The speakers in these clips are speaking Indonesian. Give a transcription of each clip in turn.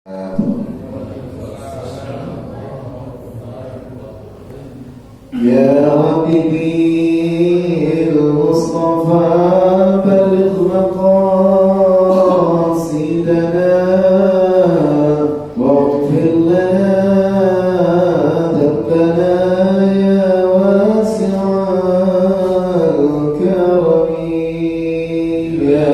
يا حبيبي المصطفى بلغ مقاصدنا واغفر لنا ذنبنا يا واسع الكرم يا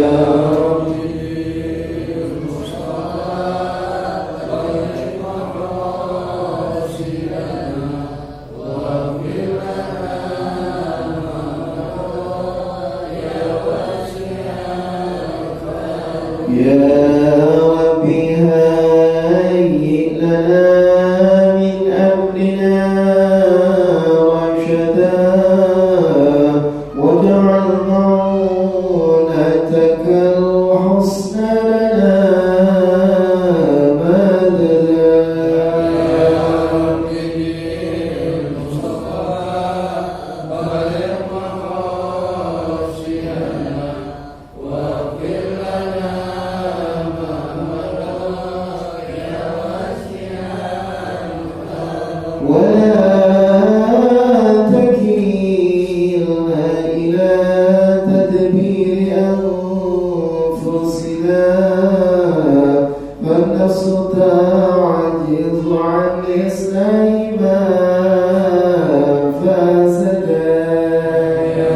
يا ربي هيئ لنا من أمرنا رشدا واجعل معونتك الحسنى لنا بدلا يا ربي المصطفى بلغ مقاصدنا واغفر لنا ولا تكلنا إلى تدبير أنفسنا فالنفس تعجز عن إصلاح ما فسدا يا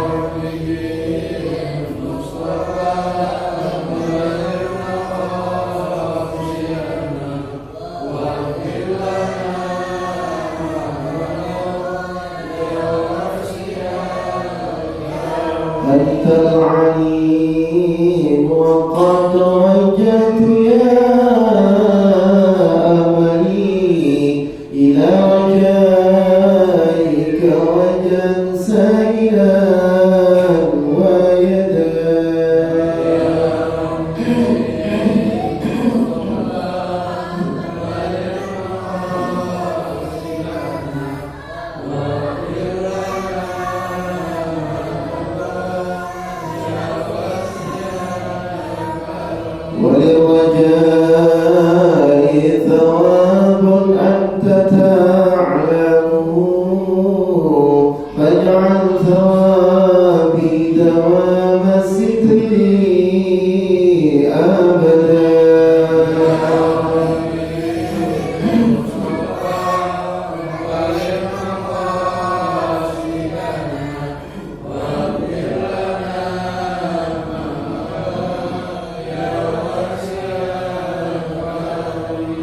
ربي المصطفى بلغ مقاصدنا واغفر لنا أنت العليم وقد وجهت يا أملي إلى رجائك وجها سائلا ويدا وللرجاء ثواب أنت تعلمه فاجعل ثوابي دوام الستر أبدا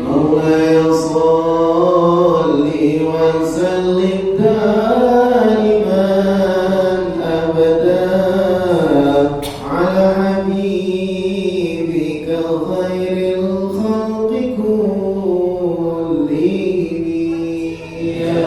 مولاي صل وسلم دائما أبدا على حبيبك خير الخلق كلهم يا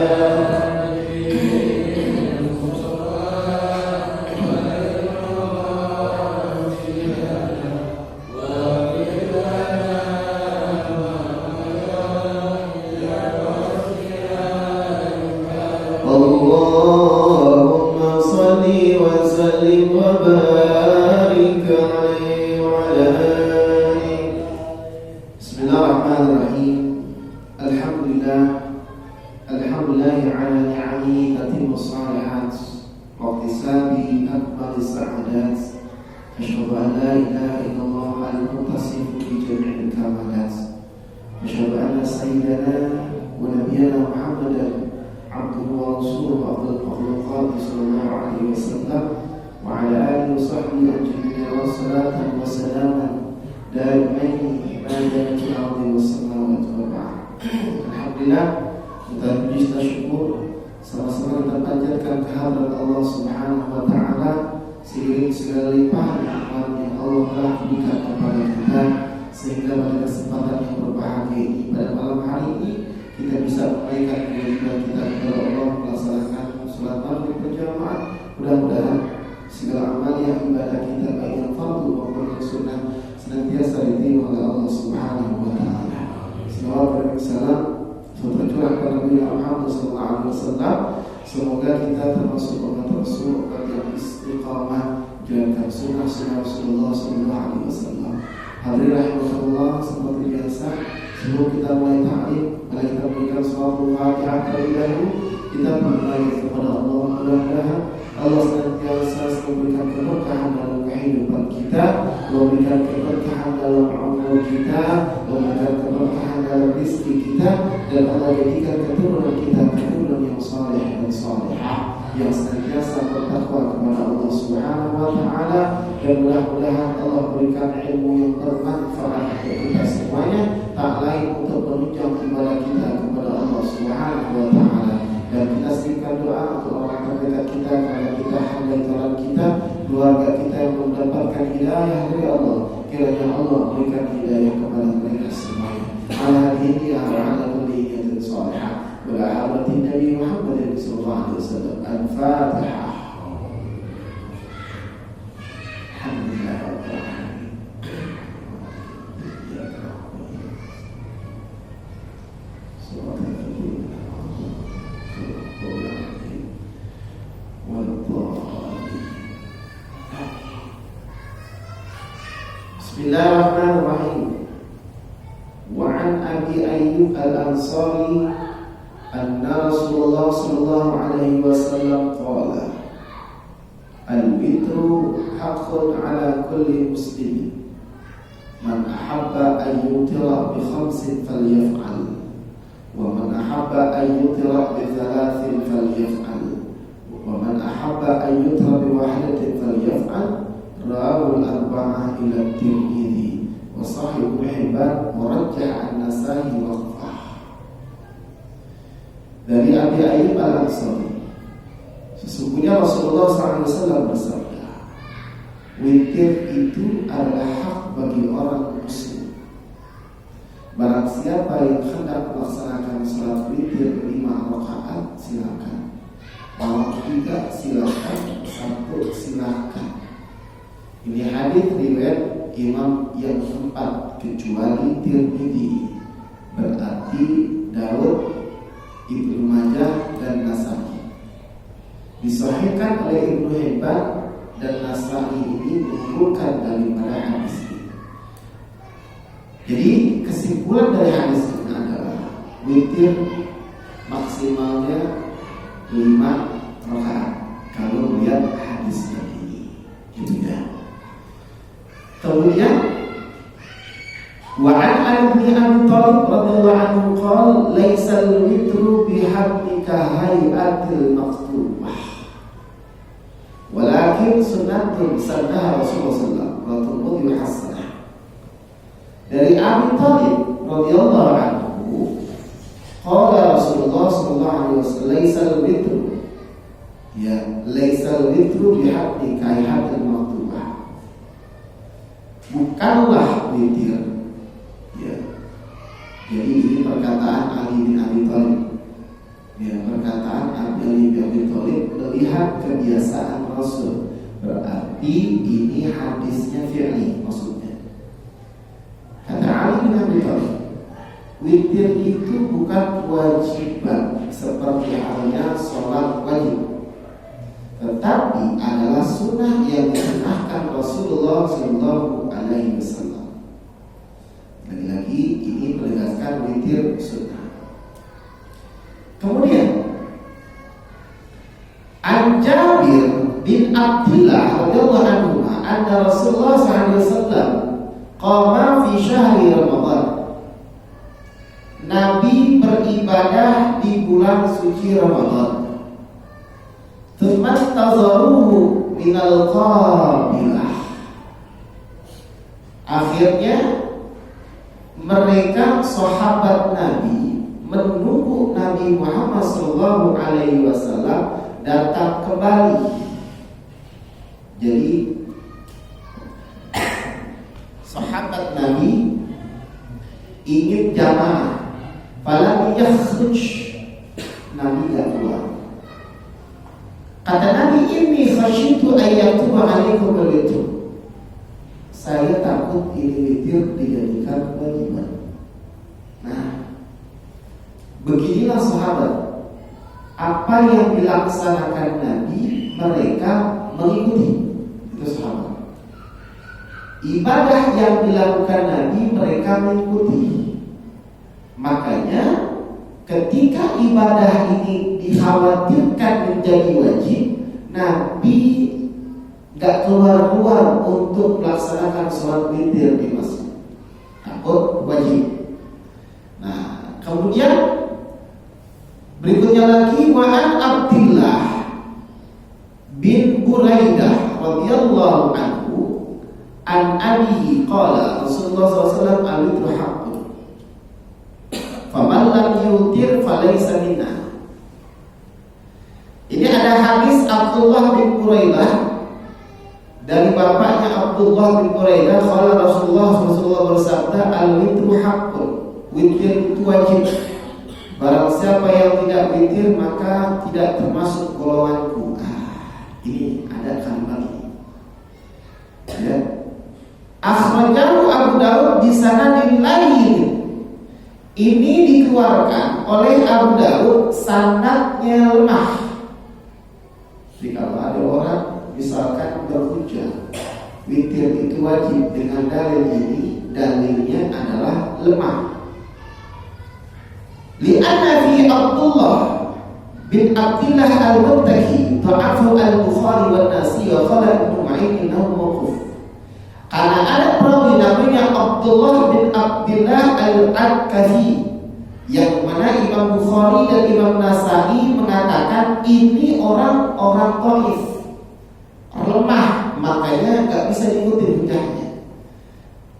اللهم صل وسلم وبارك عليه وعلى آله. بسم الله الرحمن الرحيم. الحمد لله على نعمه تتم الصالحات واكتساب أكمل السعادات. أشهد أن لا إله إلا الله المتصف بجميع الكمالات. أشهد أن سيدنا ونبينا محمدا عبده ورسوله أفضل المخلوقات صلى الله عليه وسلم وعلى آله وصحبه أجمعين وصلاة وسلاما دائمين ما دامت الأرض والسماوات وبعد. Alhamdulillah, kita puji dan syukur sama-sama kita panjatkan kehadirat Allah Subhanahu wa taala seiring segala limpahan nikmat yang Allah telah berikan kepada kita sehingga pada kesempatan yang berbahagia ini pada malam hari ini kita bisa menunaikan kewajiban kita kepada Allah melaksanakan salat maghrib berjamaah. Mudah-mudahan segala amal yang ibadah kita baik yang fardu maupun yang sunnah senantiasa diterima oleh Allah Subhanahu wa taala. Salawat dan salam tercurah kepada Nabi Muhammad sallallahu alaihi wasallam. Semoga kita termasuk umat Rasul yang istiqamah jalankan sunnah Rasulullah sallallahu alaihi wasallam. Hadirin rahimahullah, seperti biasa Sebelum kita mulai ta'lim, mari kita berikan suatu Fatihah terlebih dahulu. Kita berdoa kepada Allah, mudah-mudahan Allah senantiasa memberikan keberkahan dalam kehidupan kita, memberikan keberkahan dalam umur kita, memberikan keberkahan dalam rezeki kita, dan Allah jadikan keturunan kita keturunan yang saleh dan salehah, yang senantiasa bertakwa kepada Allah Subhanahu wa taala, dan mudah-mudahan Allah berikan ilmu yang bermanfaat untuk kita semuanya, tak lain untuk menunjang ibadah kita kepada Allah Subhanahu wa taala. Dan kita seringkan doa untuk orang terdekat kita, kepada kita, hamba jalan kita, keluarga kita yang mendapatkan hidayah dari Allah. Kiranya Allah berikan hidayah kepada mereka semuanya. Ala hadhihi ala kulli niyatin salihah wa ala hawati Nabi Muhammad sallallahu alaihi wasallam. Al-Fatihah. Alhamdulillah rabbil alamin. Bismillahirrahmanirrahim. Wa an Abi Ayyub al-Ansari anna Rasulullah sallallahu alaihi wasallam qala al-witru haqqun ala kulli muslimin man ahabba an yutira bi khamsin falyaf'al wa man ahabba an yutira bi thalathin falyaf'al wa man ahabba an yutira bi wahidatin falyaf'al. Rawahul arba'ah ila Tirmidzi wa Sahih Ibnu Hibban wa rajjah an-Nasa'i waqfah. Dari Abi Ayyub al-Ansari, sesungguhnya Rasulullah SAW bersabda, witir itu adalah hak bagi orang muslim. Barang siapa yang hendak melaksanakan salat witir 5 rakaat silakan, kalau tidak silakan, 1 silakan. Ini hadis riwayat Imam yang 4 kecuali Tirmidzi, berarti Daud, Ibnu Majah dan Nasa'i. Disahihkan oleh Ibnu Hibban dan Nasa'i ini menunjukkan daripada hadis ini. Jadi kesimpulan dari hadis ini adalah witir maksimalnya 5 rakaat kalau melihat hadisnya ini, gitu ya. Kemudian wa an Ali bin Abi Thalib radhiyallahu anhu qala laisa al-witru bihaddika hay'atil maktubah walakin sunnatun sannaha Rasulullah sallallahu alaihi wasallam. Dari Abi Thalib radhiyallahu anhu qala Rasulullah sallallahu alaihi wasallam laisa al-witru laisa al-witru bihaddika hay'atil maktubah, bukanlah witir, ya. Jadi ini perkataan Ali bin Abi Thalib, ya, perkataan Ali bin Abi Thalib melihat kebiasaan Rasul, berarti ini hadisnya fi'li maksudnya. Kata Ali bin Abi Thalib, witir itu bukan kewajiban seperti halnya sholat wajib, tetapi adalah sunnah yang disunahkan Rasulullah Sallallahu Alaihi Wasallam. Lagi-lagi ini menegaskan witir sunnah. Kemudian An Jabir bin Abdullah radhiyallahu anhu anna Rasulullah sallallahu alaihi wasallam qama fi syahri Ramadan. Nabi beribadah di bulan suci Ramadan. Tazaruhu minal qabilah. Akhirnya mereka sahabat Nabi menunggu Nabi Muhammad sallallahu alaihi wasallam datang kembali. Jadi sahabat Nabi ingin jamaah, falam yakhruj, Nabi tidak keluar. Kata Nabi, ini khasyitu ayyatuba alaikum al-witr. Saya takut ini witir dijadikan kewajiban. Nah, beginilah sahabat, apa yang dilaksanakan Nabi mereka mengikuti. Itu sahabat. Ibadah yang dilakukan Nabi mereka mengikuti. Makanya ketika ibadah ini dikhawatirkan menjadi wajib, Nabi gak keluar-keluar untuk melaksanakan sholat witir di masjid, takut wajib. Nah, kemudian berikutnya lagi, wa'an Abdillah bin Buraidah radhiyallahu anhu an abihi qala Rasulullah SAW al-witru haqqun faman lam yutir falaysa minna. Ini ada hadis Abdullah bin Buraidah dari bapaknya Abdullah bin Buraidah, qala Rasulullah bersabda, al-witru haqqun, witir itu wajib. Barang siapa yang tidak witir maka tidak termasuk golonganku. Ini ada kalimat ini. Ya. Akhrajahu Abu Daud di sanadin lain. Ini dikeluarkan oleh Abu Daud, sanadnya lemah. Jadi kalau ada orang misalkan berhujjah witir itu wajib dengan dalil ini, dalilnya adalah lemah. Li'anna fi Abdullah bin Abdillah al-Muttaqi ta'afu al-Bukhari wa Nasi wa qala Ibnu Ma'in innahu mawquf. Karena ada perawi namanya Abdullah bin Abdillah al-Adkafi, yang mana Imam Bukhari dan Imam Nasai mengatakan ini orang-orang dhaif, lemah, makanya gak bisa diikuti hujahnya.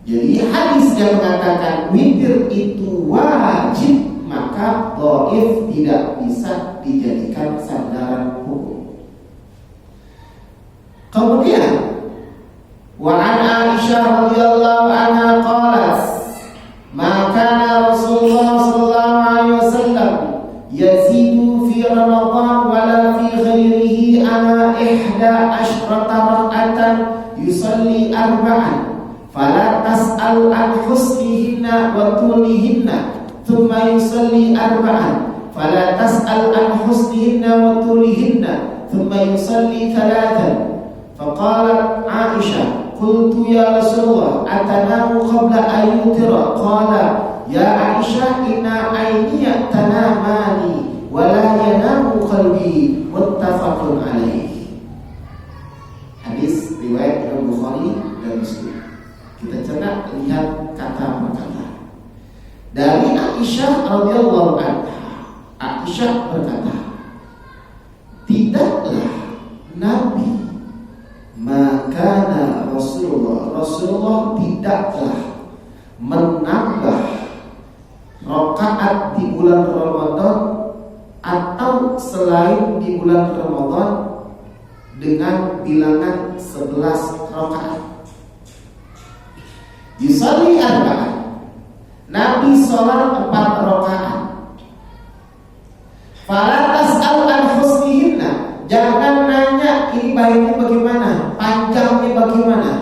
Jadi hadis yang mengatakan witir itu wajib, maka dhaif tidak bisa dijadikan sandaran hukum. Kemudian wa an Aisyah radhiyallahu anha qalat ma kana Rasulullah sallallahu alaihi wasallam yazidu fi Ramadan wala fi ghairihi ala 11 rak'atan yusalli arba'an fala tas'al an husnihinna wa tulihinna thumma yusalli arba'an fala tas'al an husnihinna wa tulihinna thumma yusalli thalathan. Faqalat Aisyah qultu ya Rasulullah atanamu qabla an yutira, qala ya Aisyah inna ayniya tanamani wa la yanamu qalbi, muttafaqun alaih. Hadis riwayat Imam Bukhari dan Muslim. Kita coba lihat kata per kata. Dari Aisyah radhiyallahu anha, Aisyah berkata, tidaklah Nabi, maka Rasulullah tidaklah menambah rakaat di bulan Ramadan atau selain di bulan Ramadan dengan bilangan 11 rakaat. Yusalli arba'an, Nabi sholat 4 rakaat. Fala tas'al an husnihinna, jangan nanya ini baiknya bagaimana, panjangnya bagaimana.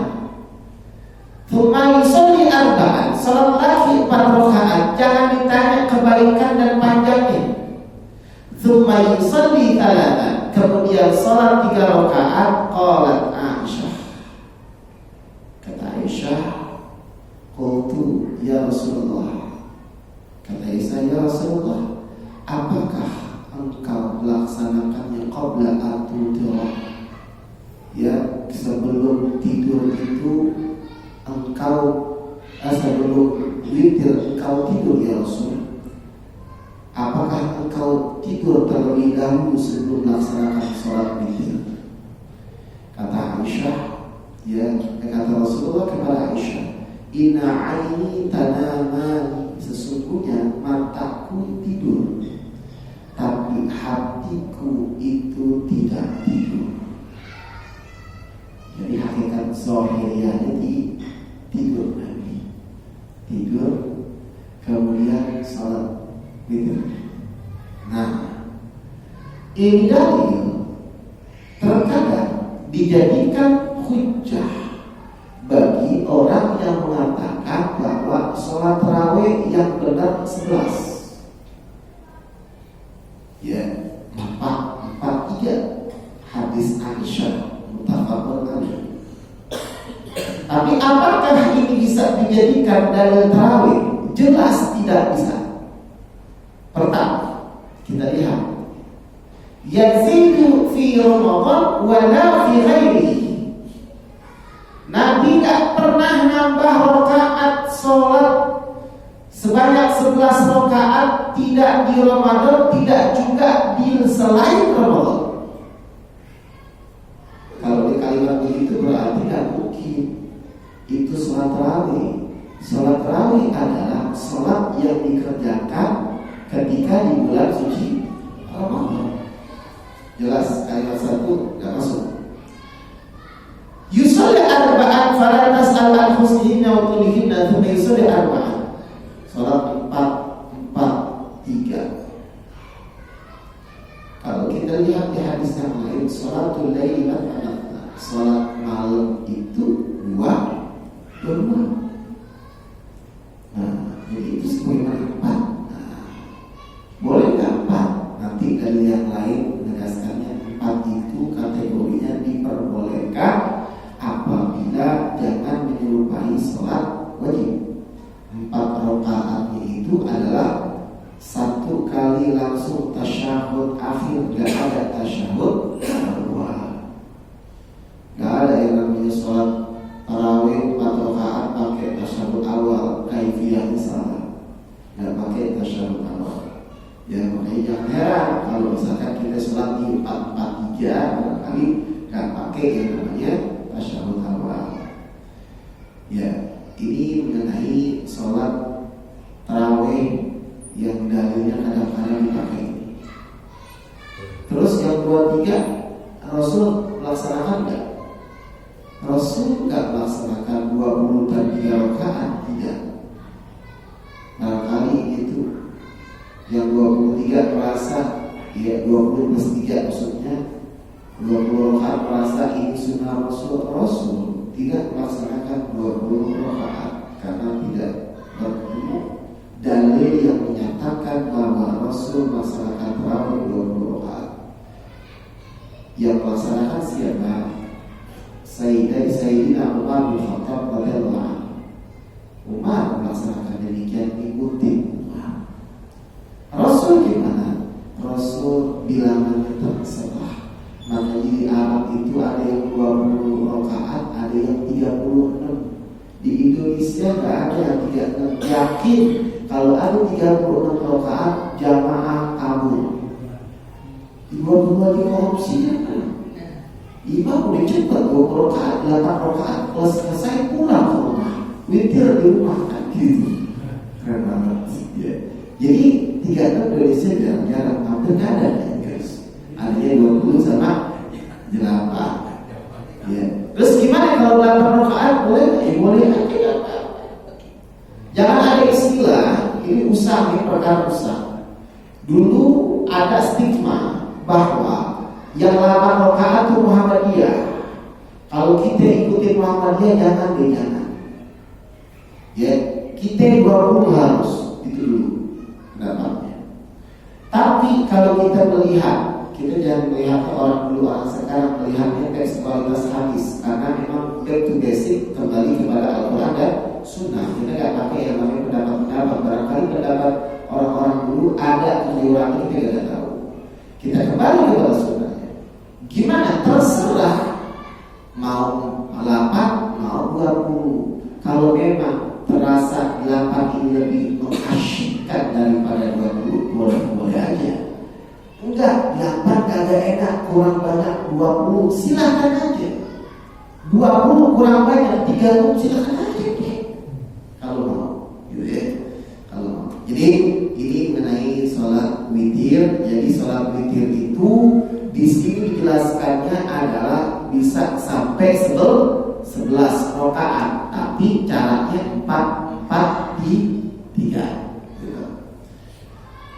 Tsumma yusalli arba'an, sholat lagi 4 rakaat, jangan ditanya kebaikan dan panjangnya. Tsumma yusalli thalathan, kemudian sholat 3 rakaat. Qalat Aisyah, kata Aisyah, qultu ya Rasulullah, kata Aisyah, ya Rasulullah, apakah engkau melaksanakannya qabla atudra, ya sebelum tidur itu engkau sebelum witir engkau tidur ya Rasul? Apakah engkau tidur terlebih dahulu sebelum melaksanakan sholat witir? Kata Aisyah, ya kata Rasulullah kepada Aisyah, inna aini tanamani, sesungguhnya mataku tidur, tapi hatiku itu tidak tidur. Jadi hakikat zahiriyahnya tidur Nabi, tidur kemudian salat witir. Nah, ini dalil terkadang dijadikan hujjah bagi orang yang mengatakan bahwa sholat tarawih yang benar 11. Ya, 4 hadis Aisyah muttafaqun alaih. Tapi apakah ini bisa dijadikan dalil tarawih? Jelas tidak bisa. Pertama, kita lihat yazidu fi Ramadan wa la fi ghairihi. Nabi tak pernah nambah rakaat sholat sebanyak 11 rakaat, tidak di Ramadan, tidak juga di selain Ramadan. Kalau di kalimat begitu berarti tidak mungkin itu sholat tarawih. Sholat tarawih adalah sholat yang dikerjakan ketika di bulan suci Ramadan. Jelas kalimat satu tidak masuk. Yusalli arba'an fala tas'al an husnihinna wa tulihinna thumma yusalli arba'an. Salat 4-4-3. Kalau kita lihat di hadis yang lain, salatul lail matna, salat malam itu 2. Nah, jadi itu sebagaimana 4. Boleh nggak 4? Nanti dari yang lain menegaskannya 4 itu kategorinya diperbolehkan apabila jangan menyerupai sholat wajib. 4 rakaatnya itu adalah 1 kali langsung tasyahud akhir, gak ada tasyahud awal. Gak ada yang namanya sholat tarawih 4 rakaat pakai tasyahud awal, kaifiyahnya salah, gak pakai tasyahud awal. Ya makanya jangan heran kalau misalkan kita sholat di 4-4-3 barangkali gak pakai yang namanya tasyahud awal. Ya, ini mengenai sholat tarawih yang dalilnya kadang-kadang dipakai. Terus yang 2-3, Rasul melaksanakan enggak? Rasul enggak melaksanakan 20 dan 3 rakaat, tidak. Barangkali itu yang 23 merasa, ya 20 plus 3 maksudnya 20 rakaat merasa ini sunnah Rasul tidak melaksanakan 20 rakaat karena tidak bertemu dalil yang menyatakan bahwa Rasul melaksanakan tarawih 20 rakaat. Yang melaksanakan siapa? Sayyidina Umar bin Khattab radhiyallahu anhu. Umar melaksanakan demikian, ikuti Umar. Rasul gimana? Rasul bilangannya terserah. Maka di Arab itu ada yang 20 rakaat, ada yang 36. Di Indonesia nggak ada yang 36. Yakin kalau ada 36 rakaat jamaah kabur. Dua-dua dikorupsi kan? Imam udah cepat 20 rakaat, 8 rakaat, kelas selesai pulang ke rumah, witir di rumah kan gitu. Keren banget ya. Jadi 36 Indonesia jarang-jarang, hampir nggak ada ya guys. Adanya 20 sama 8. Ya. Terus gimana kalau 8 rakaat boleh? Boleh aja. Jangan ada istilah ini usah, ini perkara usah. Dulu ada stigma bahwa yang 8 rakaat itu Muhammadiyah. Kalau kita ikutin Muhammadiyah jangan. Ya, kita 20 harus itu dulu pendapatnya. Tapi kalau kita melihat, kita jangan melihatnya orang dulu, orang sekarang melihatnya kayak sebuah hadis, karena memang back to basic, kembali kepada Al-Quran dan Sunnah. Kita nggak pakai yang namanya pendapat-pendapat. Barangkali pendapat orang-orang dulu ada keliruan, kita nggak tahu. Kita kembali kepada Sunnah. Gimana? Terserah mau 8, mau 20. Kalau memang terasa 8 ini lebih mengasyikkan daripada 20, boleh aja. Enggak, 8 kagak enak, kurang banyak 20, silakan aja. 20 kurang banyak 30, silakan aja. Kalau mau, gitu ya. Kalau mau. Jadi ini mengenai sholat witir. Jadi sholat witir itu di sini dijelaskannya adalah bisa sampai 11 rakaat, tapi caranya 4-4-3.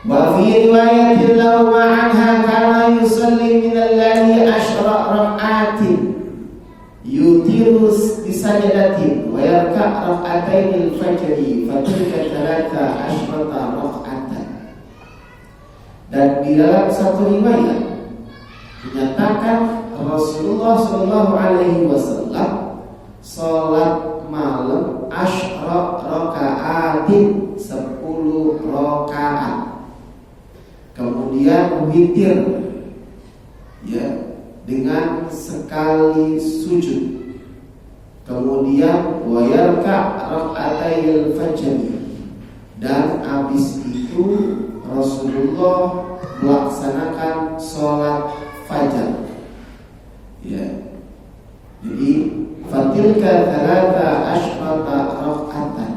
Wa fi riwayatin law ma'anha kana yusalli min al-laili 10 rak'atin yutiru bi sajdatin wa yarka' rak'atain al-fajr fa tilka 13 rak'atan. Dan di dalam satu riwayat dinyatakan Rasulullah Shallallahu Alaihi Wasallam sholat malam 10 raka'atin 10 rakaat. kemudian witir ya dengan sekali sujud, kemudian wa yarka' rak'atayil fajr, dan habis itu Rasulullah melaksanakan sholat fajar. Ya, jadi fatilka thalatha asyrata rak'atan,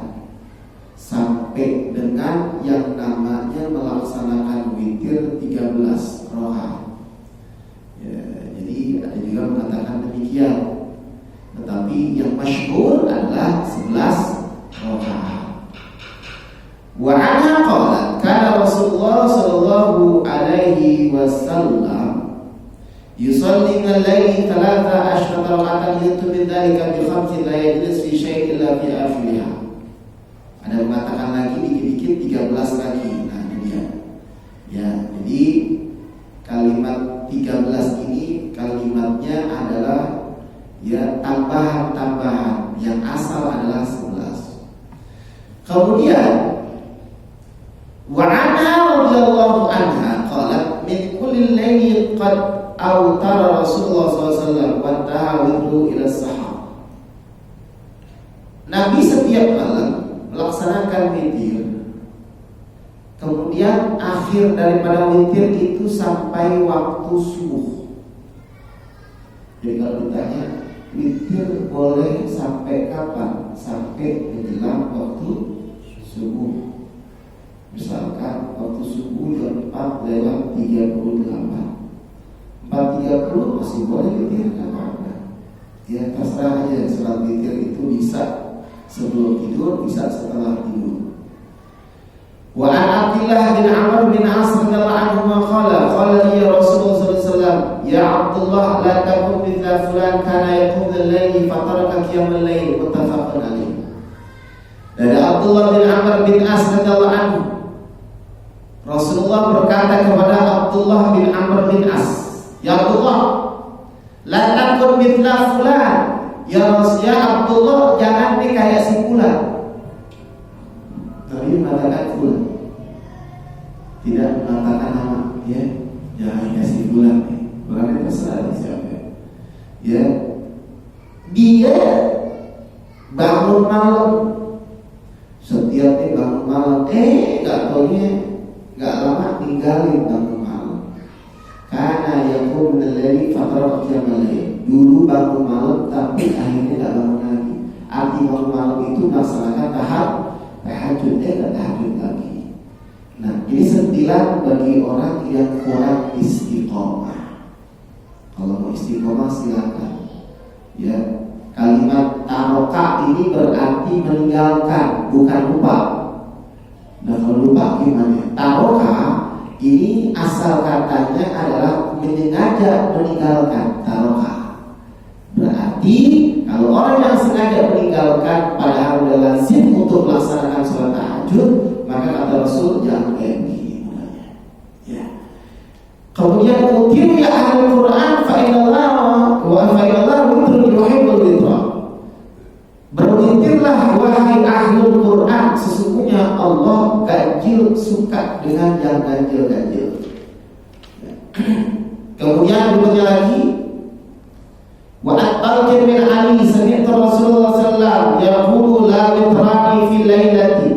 sampai dengan yang namanya melaksanakan witir 13 rakaat. Ya, jadi ada juga mengatakan demikian, tetapi yang masyhur adalah 11 rakaat. Wa anha qalat kana Rasulullah sallallahu alaihi wasallam yusalli al-laili 13 raka'atan yaitu min dzalika bi khamsin la yajlis fi syai'in illa fi akhiriha. Ada mengatakan lagi dikit-dikit 13 lagi. Nah, ini dia. Ya, jadi kalimat 13 ini kalimatnya adalah ya tambahan-tambahan, yang asal adalah 11. Kemudian wa anha radhiyallahu anha qalat min kulli layli qad awtara Rasulullah SAW wa ta'awudhu ila sahab. Nabi setiap malam melaksanakan witir, kemudian akhir daripada witir itu sampai waktu subuh. Jadi kalau ditanya witir boleh sampai kapan? Sampai menjelang waktu subuh. Misalkan waktu subuh jam 4:38, 4:30 masih boleh witir, nggak apa-apa. Ya terserah aja, sholat witir itu bisa sebelum tidur, bisa setelah tidur. Wa an Abdullah bin Amr bin As radhiyallahu anhu qala ya Rasulullah sallallahu alaihi wasallam ya Abdullah la takun mithla fulan kana yaqum al-layl fa taraka qiyam al-layl, muttafaqun alaih. Dari Abdullah bin Amr bin As radhiyallahu anhu, Rasulullah berkata kepada Abdullah bin Amr bin As, ya Abdullah, la takun mithla fulan, ya Abdullah, jangan nih kayak si fulan. Nabi mengatakan fulan, tidak mengatakan nama, ya, jangan kayak si fulan nih. Berarti terserah siapa. Ya, dia bangun malam, setiap nih bangun malam, nggak taunya nggak lama tinggalin bangun malam. Karena yakum meneliti faktor kiamalnya, dulu bangun malam tapi akhirnya nggak bangun lagi. Arti bangun malam itu melaksanakan tahajud, dan tahajud lagi. Nah, ini sentilan bagi orang yang kurang istiqomah. Kalau mau istiqomah silakan. Ya, kalimat taroka ini berarti meninggalkan, bukan lupa. Nah, kalau lupa gimana? Taroka ini asal katanya adalah menyengaja meninggalkan. Taroka berarti kalau orang yang sengaja meninggalkan padahal udah lazim untuk melaksanakan sholat tahajud, maka kata Rasul jangan kayak begini mulanya. Ya. Kemudian utir ya ahli Quran fa innallaha witrun yuhibbul witra. Berwitirlah wahai ahli Quran, sesungguhnya Allah ganjil, suka dengan yang ganjil-ganjil. Ya. Kemudian berikutnya lagi, wa at-Talqin bin Ali sami'tu Rasulullah sallallahu yaqulu la witrani fi lailati,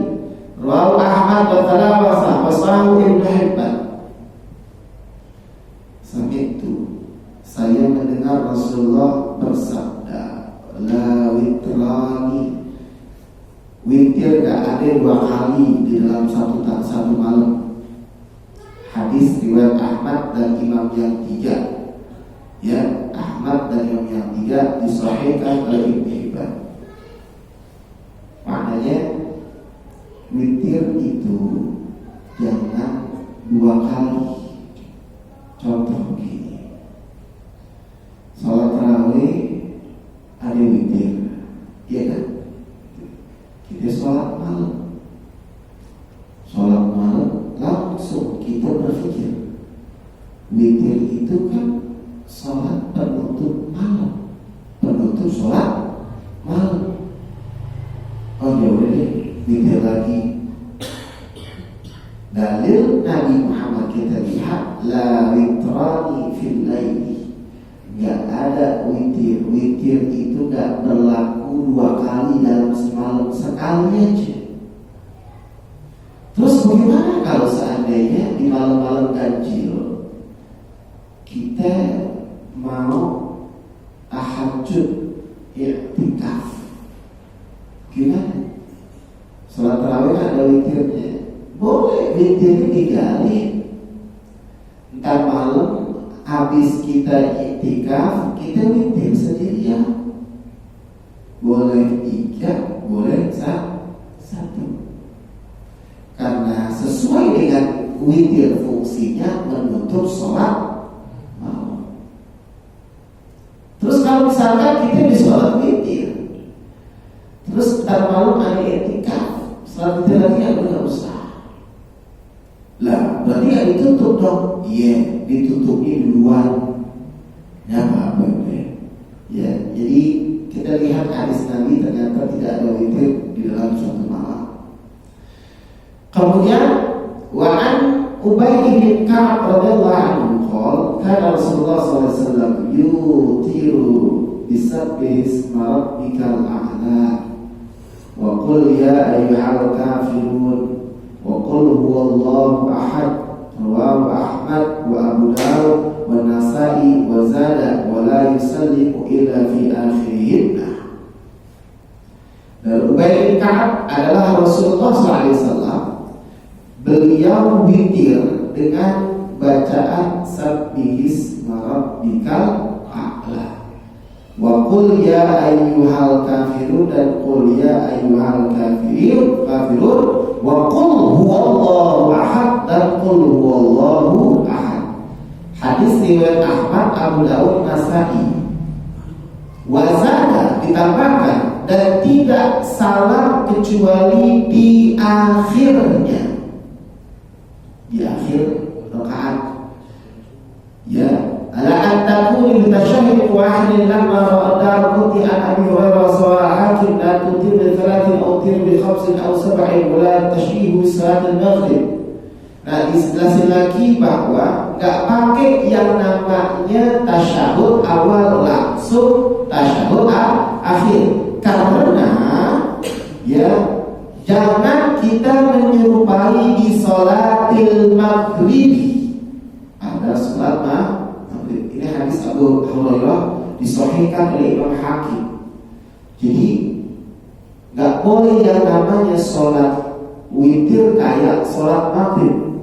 rawahu Ahmad wa Thalawasa wa Sahu Ibnu Hibban. Sami'tu, saya mendengar Rasulullah bersabda, la witrani, witir gak ada 2 kali di dalam satu malam. Hadis riwayat Ahmad dan Imam yang 3. Ya, Ahmad dan Imam yang 3 disahihkan oleh Ibnu Hibban. Maknanya witir itu jangan 2 kali. Contoh begini, sholat tarawih ada witir, iya kan? Kita sholat malam, langsung kita berpikir witir itu kan sholat penutup malam, penutup sholat malam. Oh ya udah deh, witir lagi. Dalil Nabi Muhammad kita lihat la witrani fil laili, nggak ada witir. Witir itu nggak berlaku 2 kali dalam semalam, sekali aja. Terus bagaimana kalau seandainya di malam-malam ganjil kita mau tahajud i'tikaf, gimana? Salat tarawih ada witirnya, boleh witirnya digali. Ntar malam habis kita i'tikaf, kita witir sendirian. Boleh 3, boleh 1. Karena sesuai dengan witir fungsinya menutup sholat malam. Terus kalau misalkan kita di sholat witir, terus ntar malam ada i'tikaf, sholat witir lagi nggak usah. Lah berarti ya ditutup dong. Iya, ditutupnya duluan. Ya apa-apa ya. Jadi kita lihat hadis Nabi ternyata tidak ada witir di dalam suatu malam. Kemudian wa'an Ubay bin Ka'ab radhiyallahu anhu qala kana Rasulullah sallallahu alaihi wasallam yutiru bisabbihi isma rabbikal a'la wa qul ya ayyuhal kafirun wa qul huwallahu ahad. Rawahu Ahmad wa Abu Dawud wa Nasa'i wa zada wa la yusallimu illa fi akhirihinna. Dan Ubay bin Ka'ab adalah Rasulullah sallallahu alaihi wasallam. Beliau witir dengan bacaan Sabbihisma rabbikal a'la wa qul ya ayyuhal kafirun, dan qul ya ayyuhal kafirun wa qul huwallahu ahad, dan qul huwallahu ahad. Hadis riwayat Ahmad, Abu Dawud, Nasa'i. Wazada ditambahkan, dan tidak salah kecuali di akhirnya, di akhir rakaat. Ya, ala an takuni bi tashahhud wahid lamma ra'a Darqutni an Abi Hurairah sawa hakim la tutir bi 3 aw tutir bi 5 aw 7 wa la tashbihu salat al-maghrib. Nah, dijelasin lagi bahwa nggak pakai yang namanya tasyahud awal langsung tasyahud akhir, karena ya jangan kita menyerupai di sholatil maghribi. Ada sholat maghrib. Ini hadis Abu Hurairah disahihkan oleh Imam Hakim. Jadi nggak boleh yang namanya sholat witir kayak sholat maghrib.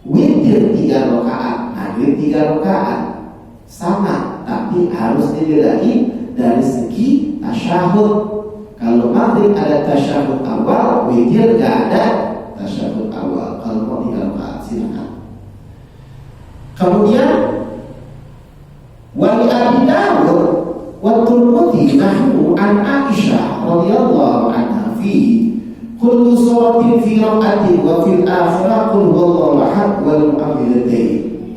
Witir 3 rakaat, maghrib 3 rakaat, sama, tapi harus dibedain dari segi tasyahud. Kalau maghrib ada tasyahud awal, witir gak ada tasyahud awal. Kalau mau 3 rakaat silakan. Kemudian wali Abi Dawud wa Tirmidzi nahwu an Aisyah radhiyallahu anha fi kullu suratin fi raqatin wa fil akhirah qul huwallahu ahad wal mu'awwidhatayn.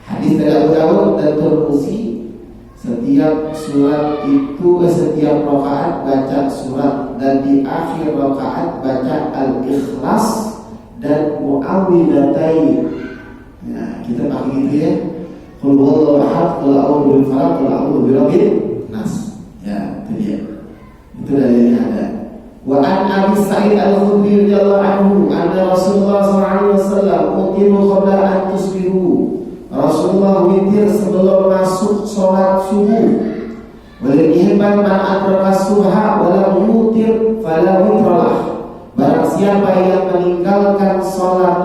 Hadis dari Abu Dawud dan Tirmidzi, setiap surat itu setiap rakaat baca surat, dan di akhir rakaat baca al-ikhlas dan mu'awwidhatayn. Nah, kita pakai gitu ya. Qul huwallahu ahad, qul a'udzu bil falaq, qul a'udzu birabbin nas. Ya, itu dia. Itu dalilnya ada. Wa an Abi Sa'id Al-Khudri radhiyallahu anhu anna Rasulullah sallallahu alaihi wasallam utiru qabla an tusbihu. Rasulullah witir sebelum masuk sholat subuh. Walil ihban man adraka subha wa lam yutir fala witralah. Barang siapa yang meninggalkan sholat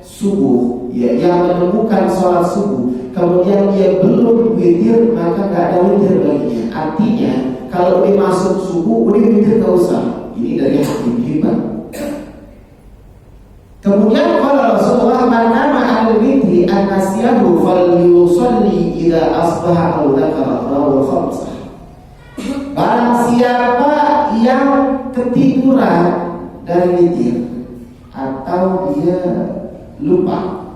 subuh, ya, yang menemukan sholat subuh kemudian dia belum witir, maka gak ada witir baginya. Artinya kalau dia masuk subuh udah witir gak usah. Ini dari Hakim Hibban. Kemudian kalau Rasulullah nama al-witri an-nasyahu falyusalli idza asbaha aw dzakara rawu khamsah. Barang siapa yang ketiduran dari witir atau dia lupa,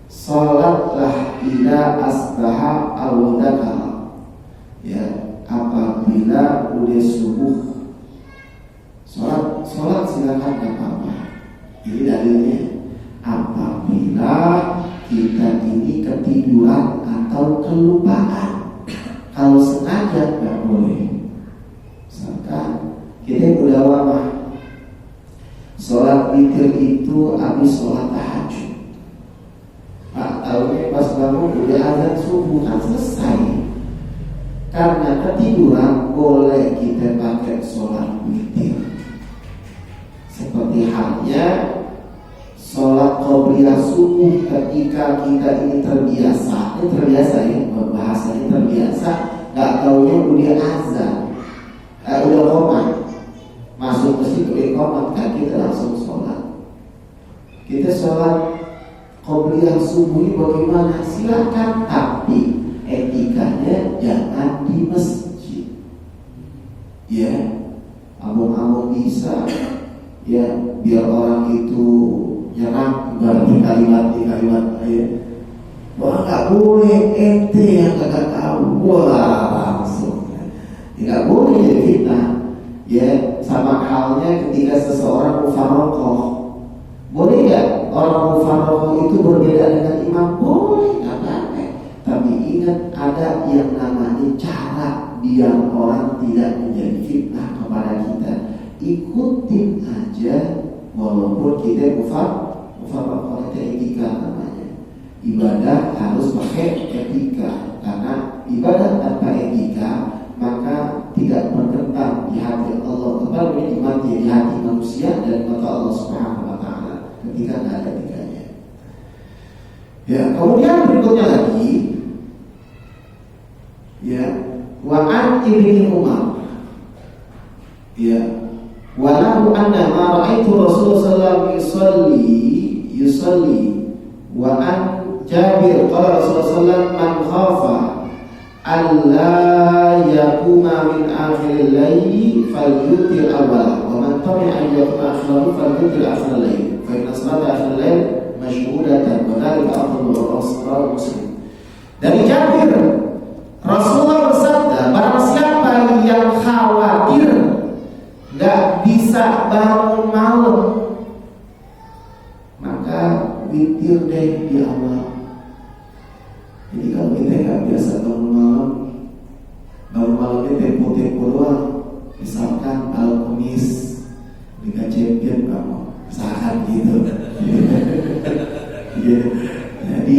salatlah idza asbaha aw dzakara. Ya, apabila udah subuh Sholat silakan, gak apa-apa. Ini dalilnya apabila kita ini ketiduran atau kelupaan. Kalau sengaja nggak boleh. Misalkan kita berdoa sholat witir itu habis sholat tahajud. Pak tahunya pas bangun udah azan subuh kan selesai. Karena ketiduran boleh kita pakai sholat witir. Seperti halnya sholat qobliyah subuh ketika kita ini terbiasa ya, bahasanya terbiasa, nggak taunya udah azan, udah qomat, masuk ke situ qomat kan kita langsung sholat. Kita sholat qobliyah subuh ini bagaimana? Silakan, tapi etikanya jangan di masjid. Ya, abang-abang bisa. Ya, biar orang itu nyerang ibaratnya kalimat ya. Wah nggak boleh, ente yang nggak tahu. Wah langsung nggak boleh jadi fitnah. Ya, sama halnya ketika seseorang mufarokoh. Boleh nggak orang mufarokoh itu berbeda dengan imam? Boleh, nggak apa-apa. Tapi ingat ada yang namanya cara biar orang tidak menjadi fitnah kepada kita. Ikutin aja walaupun kita mufarokoh itu etika namanya. Ibadah harus pakai etika, karena ibadah tanpa etika maka tidak berkembang di hati Allah, tetapi di hati manusia dan mata Allah Subhanahu wa taala ketika tidak ada etikanya. Ya, kemudian berikutnya lagi ya, wa an ibni Umar ya, walahu anna ma ra'aitu Rasulullah sallallahu alaihi yusalli wa an Jabir qala Rasulullah man khafa alla yakuma min akhir al-layli falyutir awwala wa man tami'a an yakuma akhirahu falyutir akhir al-layli fa inna salata akhir al-layl mashhudatan wa dhalika afdalu rasul Muslim. Dari Jabir, Rasulullah bersabda, barang siapa yang khawatir nggak bisa bangun malam, maka witir deh di awal. Jadi kalau kita nggak biasa bangun malamnya tempo doang. Misalkan kalau Kamis Liga Champion kamu, misalkan gitu. Jadi